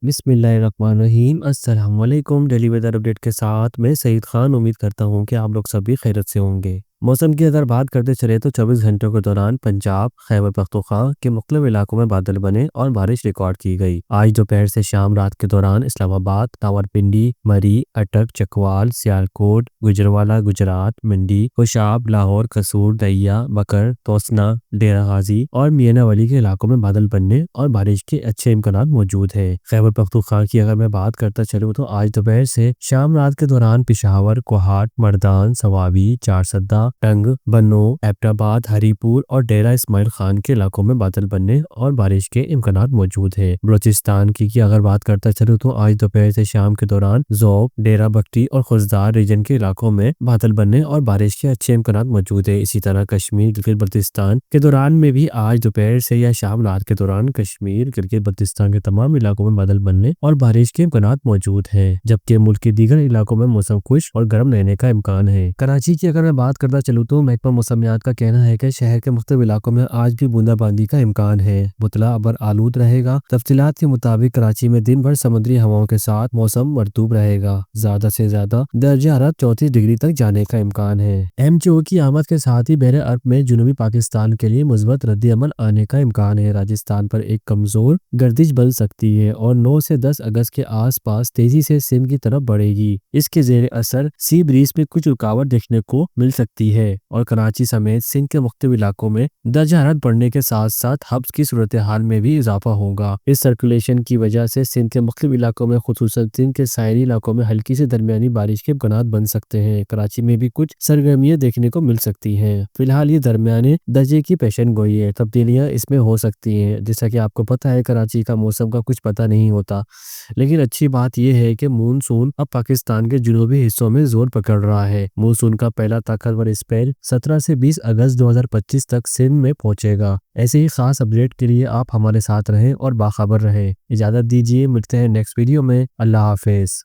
बिस्मिल्लाहिर्रहमानिर्रहीम अस्सलाम वालेकुम। डेली वेदर अपडेट के साथ मैं सईद खान उम्मीद करता हूँ कि आप लोग सभी खैरियत से होंगे। मौसम की अगर बात करते चले तो 24 घंटों के दौरान पंजाब, खैबर पख्तूनख्वा के मुख्तलिफ इलाकों में बादल बने और बारिश रिकॉर्ड की गई। आज दोपहर से शाम रात के दौरान इस्लामाबाद, रावलपिंडी, मरी, अटक, चकवाल, सियालकोट, गुजरवाला, गुजरात, मंडी, खुशाब, लाहौर, कसूर, दैया, बकर, तोसना, डेरा गाजी और मियानावली के इलाकों में बादल बनने और बारिश के अच्छे इम्कान मौजूद है। खैबर पख्तूनख्वा की अगर मैं बात करता चलूँ तो आज दोपहर से शाम रात के दौरान पिशावर, कोहाट, मर्दान, सवाबी, चारसद्दा, टंग, बन्नो, एबटाबाद, हरीपुर और डेरा इस्माइल खान के इलाकों में बादल बनने और बारिश के इम्कान मौजूद है। बलोचिस्तान की अगर बात करता चलूँ तो आज दोपहर से शाम के दौरान ज़ोब, डेरा बख्ती और खुजदार रीजन के इलाकों में बादल बनने और बारिश के अच्छे इम्कान मौजूद है। इसी तरह कश्मीर, गिलगित बल्तिस्तान के दौरान में भी आज दोपहर से या शाम रात के दौरान कश्मीर, गिलगित बल्तिस्तान के तमाम इलाकों में बादल बनने और बारिश के इम्कान मौजूद है, जबकि मुल्क के दीगर इलाकों में मौसम खुश्क और गर्म रहने का इम्कान है। कराची की अगर मैं बात करता चलूँ तो महकमा मौसमियात का कहना है कि शहर के मुख्तलिफ इलाकों में आज भी बूंदाबांदी का इम्कान है। मुतला अबर आलूद रहेगा। तफसीलात के मुताबिक कराची में दिन भर समुद्री हवाओं के साथ मौसम मरतूब रहेगा। ज्यादा से ज्यादा दर्जा हरारत 34 डिग्री तक जाने का इम्कान है। एमचओ की आमद के साथ ही बहरे अरब में जुनूबी पाकिस्तान के लिए मुस्बत रद्दी अमल आने का इम्कान है। राजस्थान पर एक कमजोर गर्दिश बन सकती है और 9 से 10 अगस्त के आसपास तेजी से सिंध की तरफ बढ़ेगी। इसके जेर असर सी ब्रीज में कुछ रुकावट देखने को मिल सकती है और कराची समेत सिंध के मुख्तलिफ इलाकों में दर्जा हरारत बढ़ने के साथ साथ हब्स की सूरत हाल में भी इजाफा होगा। इस सर्कुलेशन की वजह से सिंध के मुख्तलिफ इलाकों में खुसूसन सिंध के साहली इलाकों में हल्की से दरमियानी बारिश के इम्कान बन सकते हैं। कराची में भी कुछ सरगर्मियां देखने को मिल सकती हैं। फिलहाल ये दरमियाने दर्जे की पेशन गोई है, तब्दीलियां इसमें हो सकती हैं। जैसा कि आपको पता है कराची का मौसम का कुछ पता नहीं होता, लेकिन अच्छी बात यह है कि मानसून अब पाकिस्तान के जुनूबी हिस्सों में जोर पकड़ रहा है। मानसून का पहला ताकतवर स्पेल 17 से 20 अगस्त 2025 तक सिंध में पहुंचेगा। ऐसे ही खास अपडेट के लिए आप हमारे साथ रहें और बाखबर रहें। इजाजत दीजिए, मिलते हैं नेक्स्ट वीडियो में। अल्लाह हाफिज।